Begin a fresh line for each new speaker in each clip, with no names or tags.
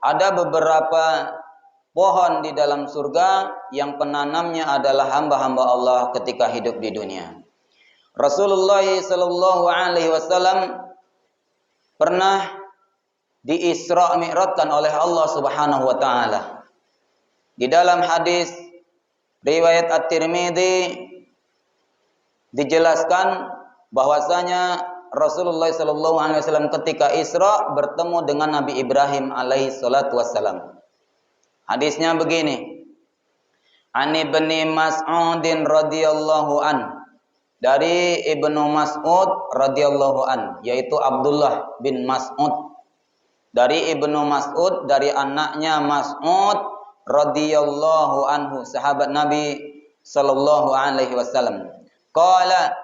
Ada beberapa pohon di dalam surga yang penanamnya adalah hamba-hamba Allah ketika hidup di dunia. Rasulullah sallallahu alaihi wasallam pernah di-Isra Mi'rajkan oleh Allah Subhanahu wa taala. Di dalam hadis riwayat At-Tirmidzi dijelaskan bahwasanya Rasulullah sallallahu alaihi wasallam ketika Isra bertemu dengan Nabi Ibrahim alaihi salatu wassalam. Hadisnya begini. An Ibnu Mas'udin radhiyallahu an. Dari Ibnu Mas'ud radhiyallahu an, yaitu Abdullah bin Mas'ud. Dari Ibnu Mas'ud, dari anaknya Mas'ud radhiyallahu anhu, sahabat Nabi sallallahu alaihi wasallam. Qala,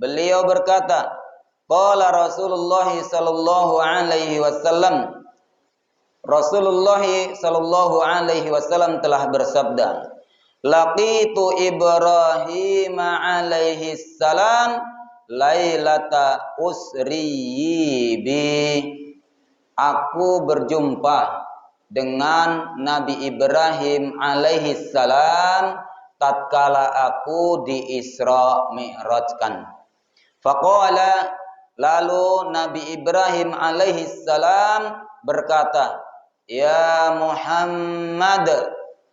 beliau berkata, qala Rasulullah sallallahu alaihi wasallam, Rasulullah sallallahu alaihi wasallam telah bersabda, laqitu Ibrahim alaihi salam lailata usri bi. Aku berjumpa dengan Nabi Ibrahim alaihi salam tatkala aku di Isra Mi'rajkan. Faqala, lalu Nabi Ibrahim alaihi salam berkata, ya Muhammad.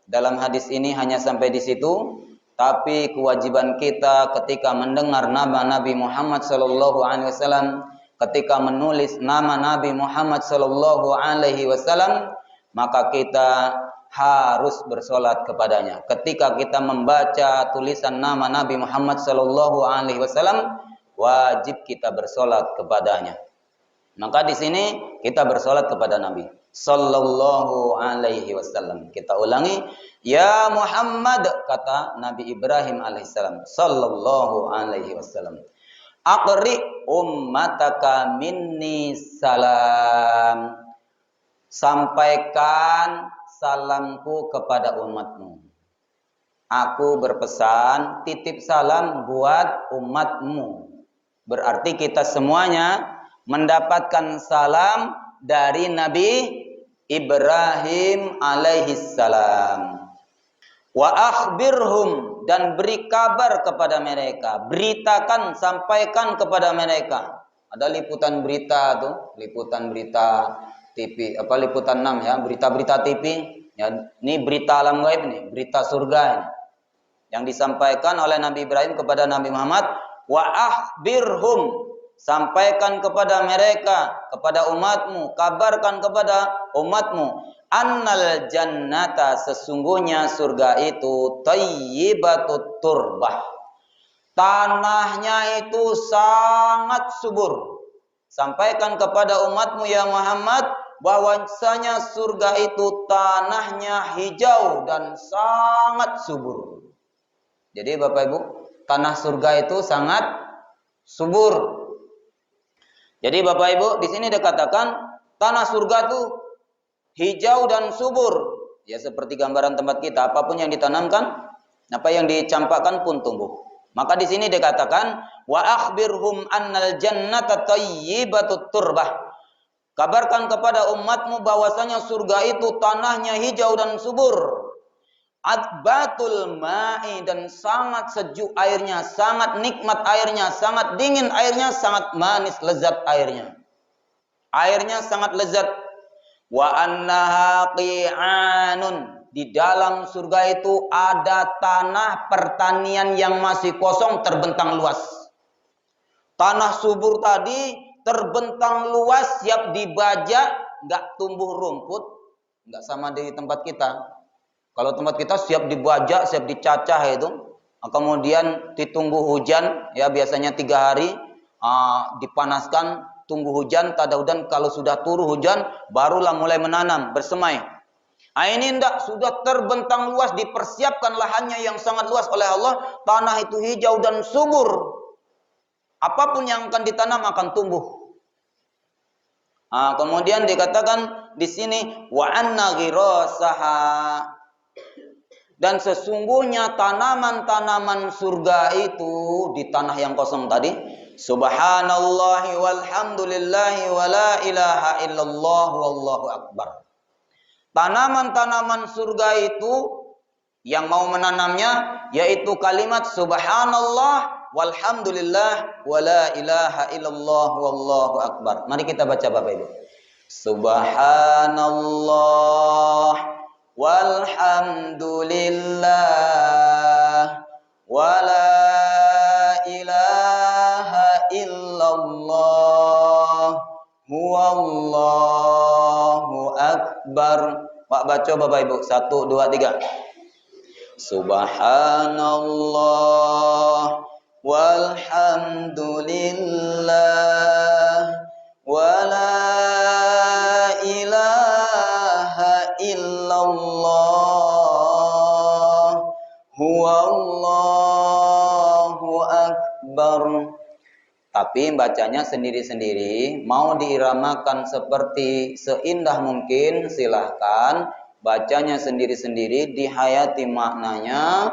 Dalam hadis ini hanya sampai di situ, tapi kewajiban kita ketika mendengar nama Nabi Muhammad sallallahu alaihi wasallam, ketika menulis nama Nabi Muhammad sallallahu alaihi wasallam, maka kita harus bersolat kepadanya. Ketika kita membaca tulisan nama Nabi Muhammad sallallahu alaihi wasallam, wajib kita bersolat kepadanya. Maka di sini kita bersolat kepada Nabi sallallahu alaihi wasallam. Kita ulangi, ya Muhammad, kata Nabi Ibrahim alaihissalam sallallahu alaihi wasallam. Aqri ummataka minni salam. Sampaikan salamku kepada umatmu. Aku berpesan titip salam buat umatmu. Berarti kita semuanya mendapatkan salam dari Nabi Ibrahim alaihissalam. Wa akhbirhum, dan beri kabar kepada mereka, beritakan, sampaikan kepada mereka. Ada liputan berita tuh, liputan berita TV, liputan 6 ya, berita-berita TV. Ya, ini berita alam gaib nih, berita surga ini. Yang disampaikan oleh Nabi Ibrahim kepada Nabi Muhammad, wa akhbirhum, sampaikan kepada mereka, kepada umatmu, kabarkan kepada umatmu, annal jannata, sesungguhnya surga itu thayyibatut turbah, tanahnya itu sangat subur. Sampaikan kepada umatmu ya Muhammad bahwasanya surga itu tanahnya hijau dan sangat subur. Jadi Bapak Ibu, tanah surga itu sangat subur. Jadi Bapak Ibu, di sini dikatakan tanah surga itu hijau dan subur. Ya seperti gambaran tempat kita, apapun yang ditanamkan, apa yang dicampakkan pun tumbuh. Maka di sini dikatakan wa akhbirhum annal jannata thayyibatut turbah. Kabarkan kepada umatmu bahwasanya surga itu tanahnya hijau dan subur. Adbatul ma'i, dan sangat sejuk airnya, sangat nikmat airnya, sangat dingin airnya, sangat manis lezat airnya. Airnya sangat lezat. Wa annaha qi'anun, di dalam surga itu ada tanah pertanian yang masih kosong terbentang luas. Tanah subur tadi terbentang luas, siap dibajak, enggak tumbuh rumput, enggak sama di tempat kita. Kalau tempat kita siap dibajak, siap dicacah itu, kemudian ditunggu hujan, ya biasanya 3 hari, dipanaskan, tunggu hujan, tadaudan kalau sudah turun hujan, barulah mulai menanam, bersemai. Nah, ini enggak, sudah terbentang luas, dipersiapkan lahannya yang sangat luas oleh Allah, tanah itu hijau dan subur. Apapun yang akan ditanam akan tumbuh. Kemudian dikatakan di sini wa anna ghirasaha, dan sesungguhnya tanaman-tanaman surga itu di tanah yang kosong tadi, subhanallahi walhamdulillahi wala ilaha illallah wallahu akbar. Tanaman-tanaman surga itu yang mau menanamnya yaitu kalimat subhanallah walhamdulillah wala ilaha illallah wallahu akbar. Mari kita baca Bapak Ibu. Subhanallah walhamdulillah wala ilaha illallah huwallahu akbar. Pak baca Bapak Ibu. 1, 2, 3. Subhanallah walhamdulillah wala ilaha illallah huwallahu akbar. Tapi bacanya sendiri-sendiri. Mau diiramakan seperti seindah mungkin, silahkan. Bacanya sendiri-sendiri, dihayati maknanya.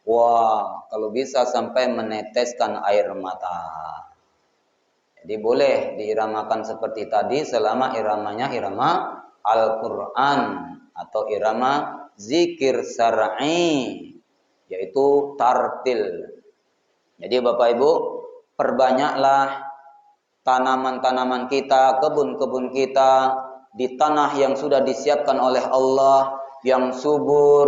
Wah, kalau bisa sampai meneteskan air mata. Jadi boleh diiramakan seperti tadi selama iramanya irama Al-Quran atau irama zikir syar'i, yaitu tartil. Jadi Bapak Ibu, perbanyaklah tanaman-tanaman kita, kebun-kebun kita di tanah yang sudah disiapkan oleh Allah yang subur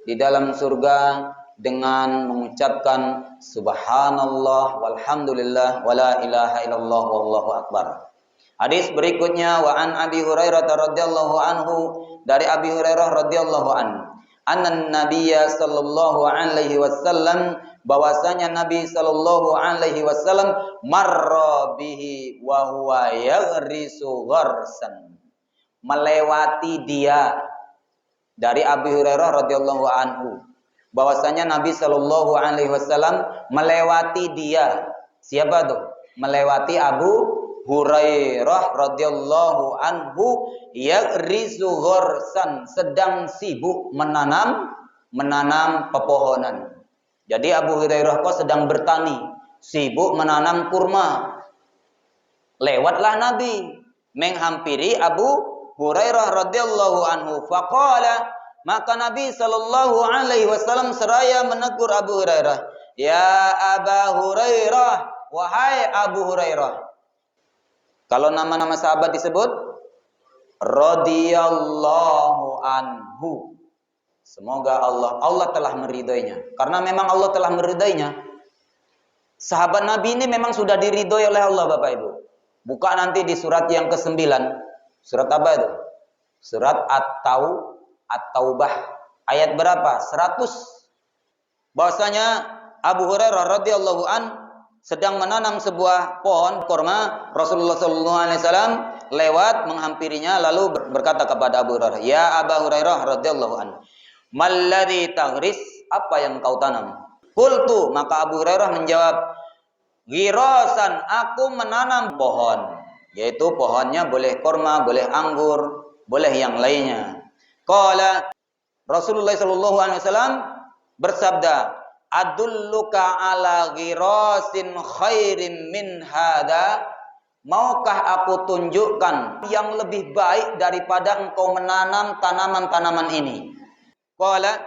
di dalam surga dengan mengucapkan subhanallah walhamdulillah wala ilaha illallah wallahu akbar. Hadis berikutnya wa an Abi Hurairah radhiyallahu anhu, dari Abi Hurairah radhiyallahu anhu, anna nabiyya sallallahu alaihi wasallam, bahwasanya Nabi sallallahu alaihi wasallam marra bihi wa huwa yaghrisu gharsan, melewati dia, dari Abi Hurairah radhiyallahu anhu, bahwasanya Nabi sallallahu alaihi wasallam melewati dia. Siapa tuh? Melewati Abu Hurairah radhiyallahu anhu, yaghrisu gharsan, sedang sibuk menanam pepohonan. Jadi Abu Hurairah kok sedang bertani, sibuk menanam kurma. Lewatlah Nabi menghampiri Abu Hurairah radhiyallahu anhu. Faqala, maka Nabi sallallahu alaihi wasallam seraya menegur Abu Hurairah, ya Aba Hurairah, wahai Abu Hurairah. Kalau nama-nama sahabat disebut radhiyallahu anhu, semoga Allah telah meridainya. Karena memang Allah telah meridainya. Sahabat Nabi ini memang sudah diridhoi oleh Allah Bapak Ibu. Buka nanti di surat yang ke-9. Surat apa itu? Surat At-Taubah. Ayat berapa? 100. Bahwasanya Abu Hurairah radhiyallahu an sedang menanam sebuah pohon kurma. Rasulullah sallallahu alaihi wasallam lewat menghampirinya lalu berkata kepada Abu Hurairah, "Ya Abu Hurairah radhiyallahu an, malladzi taghris, apa yang kau tanam?" Qultu, maka Abu Hurairah menjawab, "Ghirasan, aku menanam pohon." Yaitu pohonnya boleh kurma, boleh anggur, boleh yang lainnya. Qala, Rasulullah sallallahu alaihi wasallam bersabda, "Adulluka ala ghirasin khairin min hada?" Maukah aku tunjukkan yang lebih baik daripada engkau menanam tanaman-tanaman ini? Qala,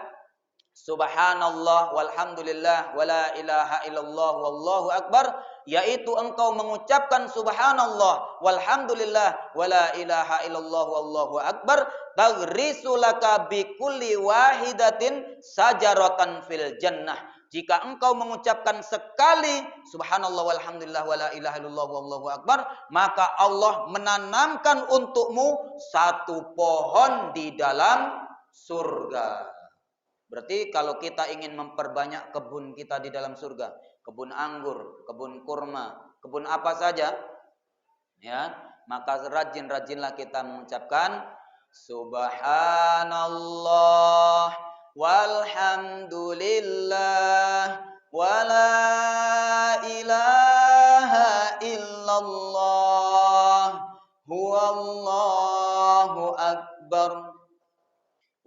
subhanallah walhamdulillah wala ilaha illallah wallahu akbar, yaitu engkau mengucapkan subhanallah walhamdulillah wala ilaha illallah wallahu akbar, taghrisu laka bi kulli wahidatin sajaratan fil jannah. Jika engkau mengucapkan sekali subhanallah walhamdulillah wala ilaha illallah wallahu akbar, maka Allah menanamkan untukmu satu pohon di dalam surga. Berarti kalau kita ingin memperbanyak kebun kita di dalam surga, kebun anggur, kebun kurma, kebun apa saja, ya, maka rajin-rajinlah kita mengucapkan subhanallah walhamdulillah wala ilaha illallah huwallahu akbar.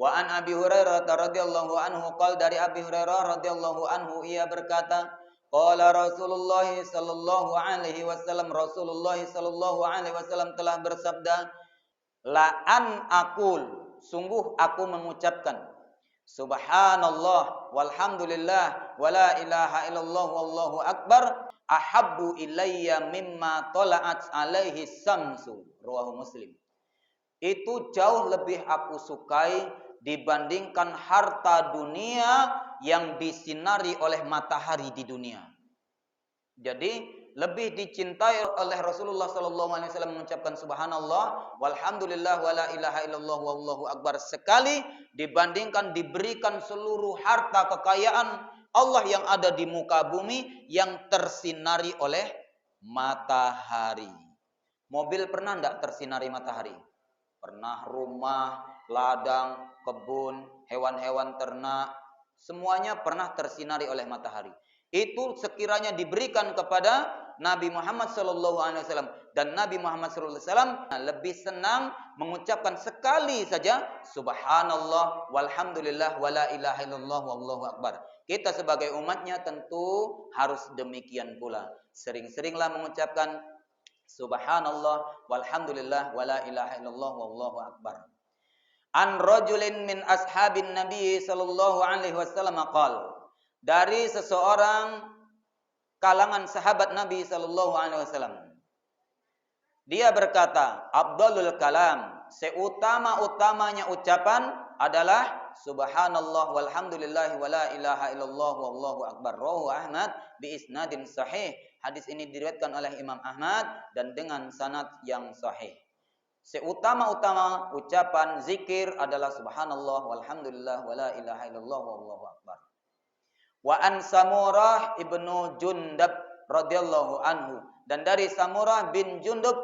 Wa an Abi Hurairah radhiyallahu anhu qala, dari Abi Hurairah radhiyallahu anhu ia berkata, qala Rasulullah sallallahu alaihi wasallam, Rasulullah sallallahu alaihi wasallam telah bersabda, la an aqul, sungguh aku mengucapkan subhanallah walhamdulillah wala ilaha illallah wallahu akbar ahabbu ilayya mimma tola'at alaihi samsu. Rawahu Muslim. Itu jauh lebih aku sukai dibandingkan harta dunia yang disinari oleh matahari di dunia. Jadi lebih dicintai oleh Rasulullah sallallahu alaihi wasallam mengucapkan subhanallah walhamdulillah wala ilaha illallah wallahu akbar sekali dibandingkan diberikan seluruh harta kekayaan Allah yang ada di muka bumi yang tersinari oleh matahari. Mobil pernah enggak tersinari matahari? Pernah. Rumah, ladang, kebun, hewan-hewan ternak, semuanya pernah tersinari oleh matahari. Itu sekiranya diberikan kepada Nabi Muhammad SAW dan Nabi Muhammad SAW lebih senang mengucapkan sekali saja subhanallah walhamdulillah wala ilaha illallah wallahu akbar. Kita sebagai umatnya tentu harus demikian pula. Sering-seringlah mengucapkan subhanallah walhamdulillah wala ilaha illallah wallahu akbar. An rajulin min ashabin Nabi sallallahu alaihi wasallam qala, dari seseorang kalangan sahabat Nabi sallallahu alaihi wasallam, dia berkata, afdalul kalam, seutama-utamanya ucapan adalah subhanallah walhamdulillah wala ilaha illallah wallahu akbar. Rawahu Ahmad bi isnadin sahih. Hadis ini diriwayatkan oleh Imam Ahmad dan dengan sanad yang sahih. Seutama-utama ucapan zikir adalah subhanallah walhamdulillah wala ilaha illallah wallahu akbar. Wa an Samurah ibnu Jundab radhiyallahu anhu, dan dari Samurah bin Jundub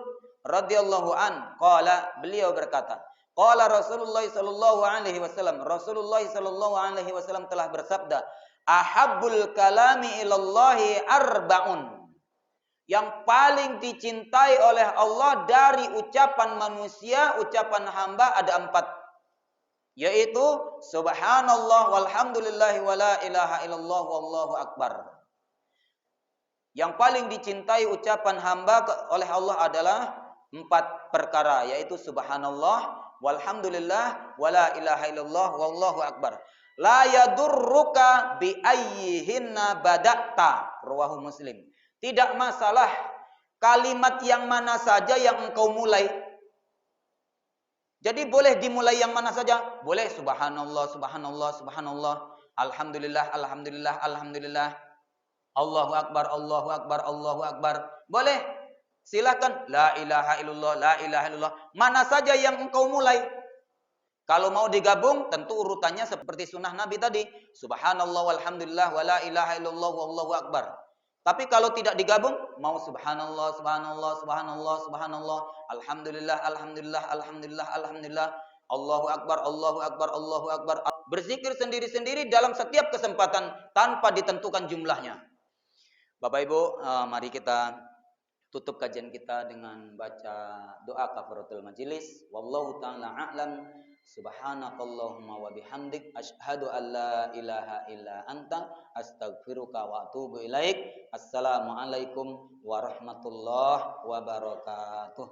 radhiyallahu an qala, beliau berkata, qala Rasulullah sallallahu alaihi wasallam, Rasulullah sallallahu alaihi wasallam telah bersabda, ahabbul kalami ilallahi arba'un, yang paling dicintai oleh Allah dari ucapan manusia, ucapan hamba ada 4, yaitu subhanallah walhamdulillah wala ilaha illallah wallahu akbar. Yang paling dicintai ucapan hamba oleh Allah adalah 4 perkara, yaitu subhanallah walhamdulillah wala ilaha illallah wallahu akbar. La yadurruka bi ayyihinna bada'ta. Rawahu Muslim. Tidak masalah kalimat yang mana saja yang engkau mulai. Jadi boleh dimulai yang mana saja. Boleh subhanallah, subhanallah, subhanallah. Alhamdulillah, alhamdulillah, alhamdulillah. Allahu akbar, Allahu akbar, Allahu akbar. Boleh. Silakan. La ilaha illallah, la ilaha illallah. Mana saja yang engkau mulai. Kalau mau digabung, tentu urutannya seperti sunnah Nabi tadi. Subhanallah, walhamdulillah, wa la ilaha illallah, wallahu akbar. Tapi kalau tidak digabung, mau subhanallah, subhanallah, subhanallah, subhanallah, alhamdulillah, alhamdulillah, alhamdulillah, alhamdulillah, Allahu akbar, Allahu akbar, Allahu akbar. Berzikir sendiri-sendiri dalam setiap kesempatan tanpa ditentukan jumlahnya. Bapak Ibu, mari kita tutup kajian kita dengan baca doa kafaratul majelis. Wallahu ta'ala a'lam. Subhanakallahumma wa bihamdik asyhadu an la ilaha illa anta astaghfiruka wa atubu ilaik. Assalamualaikum warahmatullahi wabarakatuh.